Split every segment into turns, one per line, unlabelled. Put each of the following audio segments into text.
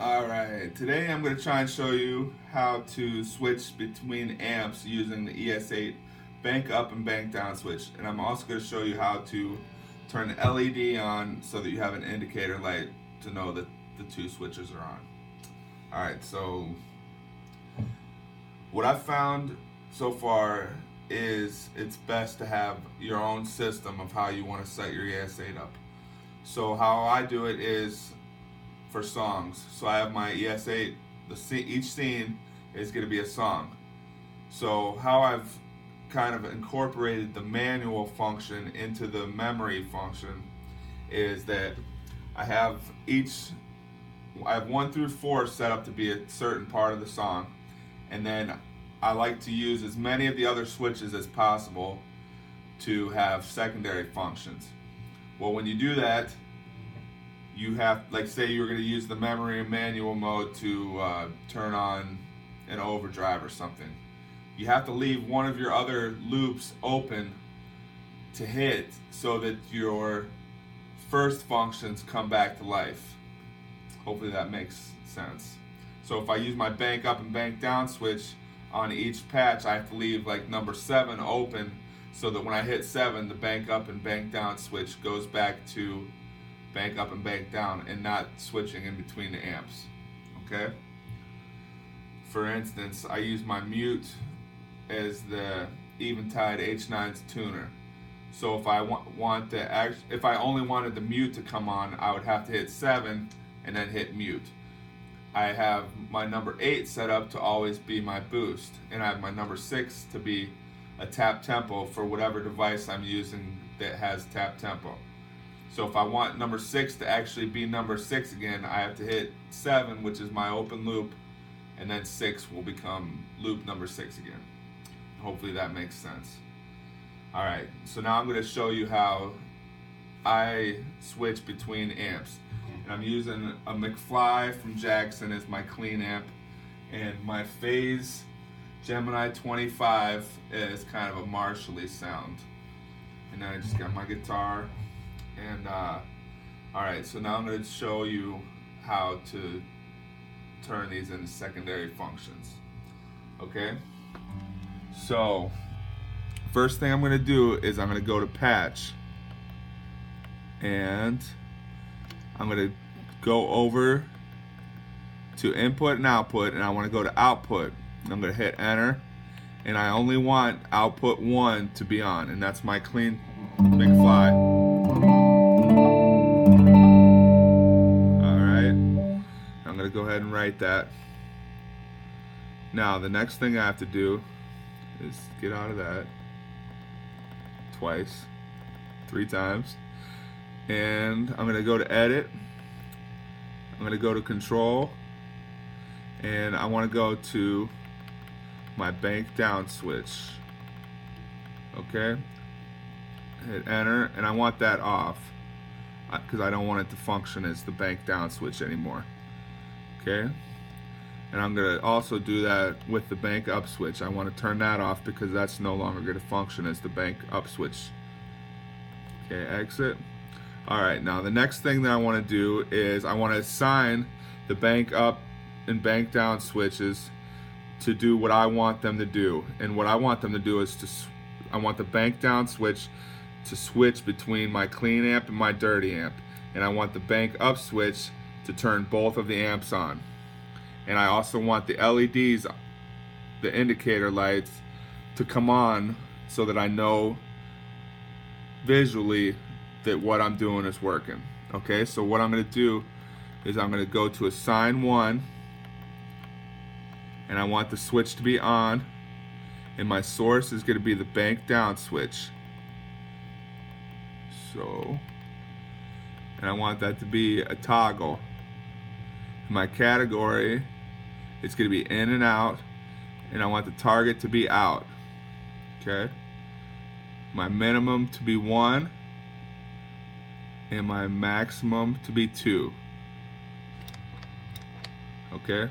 Alright, today I'm going to try and show you how to switch between amps using the ES8 bank up and bank down switch. And I'm also going to show you how to turn the LED on so that you have an indicator light to know that the two switches are on. Alright, so what I've found so far is it's best to have your own system of how you want to set your ES8 up. So how I do it is for songs. So I have my ES8, each scene is going to be a song. So how I've kind of incorporated the manual function into the memory function is that I have 1 through 4 set up to be a certain part of the song, and then I like to use as many of the other switches as possible to have secondary functions. Well, when you do that, you have, like, say you were going to use the memory and manual mode to turn on an overdrive or something. You have to leave one of your other loops open to hit so that your first functions come back to life. Hopefully that makes sense. So if I use my bank up and bank down switch on each patch, I have to leave like number 7 open so that when I hit 7, the bank up and bank down switch goes back to bank up and bank down and not switching in between the amps. Okay? For instance, I use my mute as the Eventide H9's tuner. So if I if I only wanted the mute to come on, I would have to hit 7 and then hit mute. I have my number 8 set up to always be my boost, and I have my number 6 to be a tap tempo for whatever device I'm using that has tap tempo. So if I want number 6 to actually be number 6 again, I have to hit 7, which is my open loop, and then 6 will become loop number 6 again. Hopefully that makes sense. Alright, so now I'm going to show you how I switch between amps. And I'm using a McFly from Jackson as my clean amp, and my Phase Gemini 25 is kind of a Marshall-y sound. And then I just got my guitar. And alright, so now I'm going to show you how to turn these into secondary functions. Okay? So, first thing I'm going to do is I'm going to go to patch, and I'm going to go over to input and output, and I want to go to output. I'm going to hit enter, and I only want output 1 to be on, and that's my clean McFly. I'm going to go ahead and write that. Now the next thing I have to do is get out of that twice, 3 times, and I'm going to go to edit. I'm going to go to control, and I want to go to my bank down switch. Okay, hit enter, and I want that off because I don't want it to function as the bank down switch anymore. Okay, and I'm going to also do that with the bank up switch. I want to turn that off because that's no longer going to function as the bank up switch. Okay, exit. Alright, now the next thing that I want to do is I want to assign the bank up and bank down switches to do what I want them to do. And what I want them to do is I want the bank down switch to switch between my clean amp and my dirty amp. And I want the bank up switch to turn both of the amps on. And I also want the LEDs, the indicator lights, to come on so that I know visually that what I'm doing is working. Okay, so what I'm going to do is I'm going to go to assign 1, and I want the switch to be on, and my source is going to be the bank down switch. So, and I want that to be a toggle. My category is going to be in and out, and I want the target to be out. Okay, my minimum to be 1, and my maximum to be 2. Okay,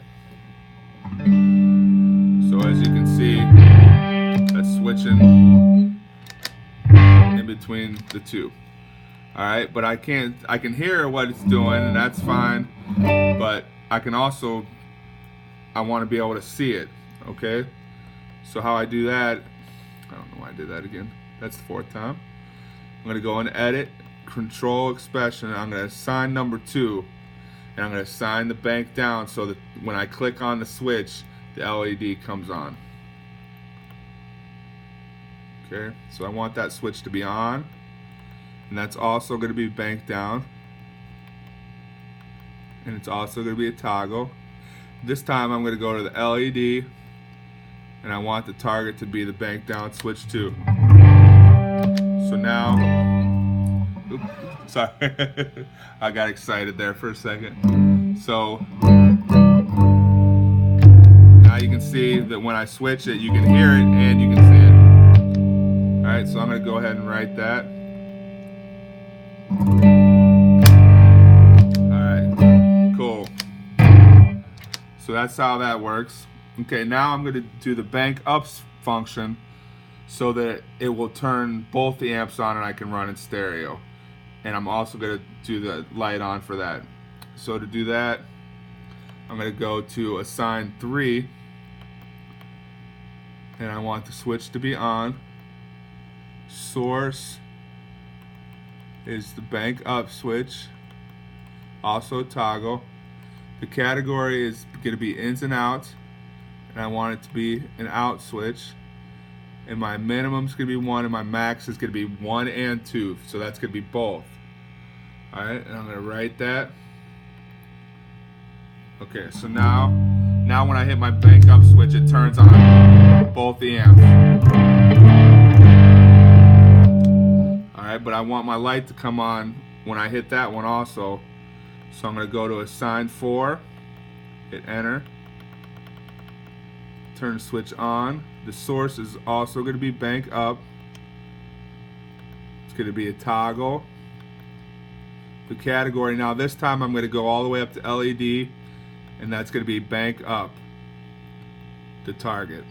so as you can see, that's switching in between the two. Alright, but I can hear what it's doing, and that's fine, but I can also, I want to be able to see it, okay? So how I do that, I don't know why I did that again. That's the 4th time. I'm going to go and edit, control expression. I'm going to assign number 2, and I'm going to assign the bank down so that when I click on the switch, the LED comes on. Okay, so I want that switch to be on, and that's also going to be banked down, and it's also going to be a toggle. This time I'm going to go to the LED, and I want the target to be the bank down switch too. So now, oops, sorry, I got excited there for a second. So now you can see that when I switch it, you can hear it and you can see it. Alright, so I'm going to go ahead and write that. Alright, cool. So that's how that works. Okay, now I'm going to do the bank ups function so that it will turn both the amps on and I can run in stereo. And I'm also going to do the light on for that. So to do that, I'm going to go to assign 3, and I want the switch to be on. Source is the bank up switch, also toggle. The category is going to be ins and outs, and I want it to be an out switch. And my minimum is going to be 1, and my max is going to be 1 and 2, so that's going to be both. Alright, and I'm going to write that. Okay, so now when I hit my bank up switch, it turns on both the amps. Alright, but I want my light to come on when I hit that one also. So I'm going to go to assign 4, hit enter, turn the switch on. The source is also going to be bank up. It's going to be a toggle. The category, now this time I'm going to go all the way up to LED, and that's going to be bank up, the target.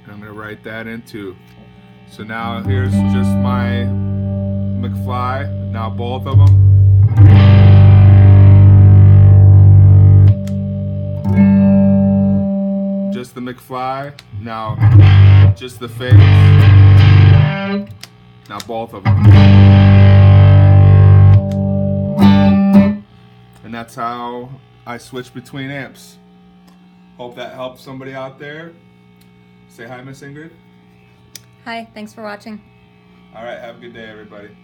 And I'm going to write that in too. So now here's just my McFly, now both of them. Just the McFly, now just the face, now both of them. And that's how I switch between amps. Hope that helps somebody out there. Say hi, Miss Ingrid.
Hi, thanks for watching.
All right, have a good day, everybody.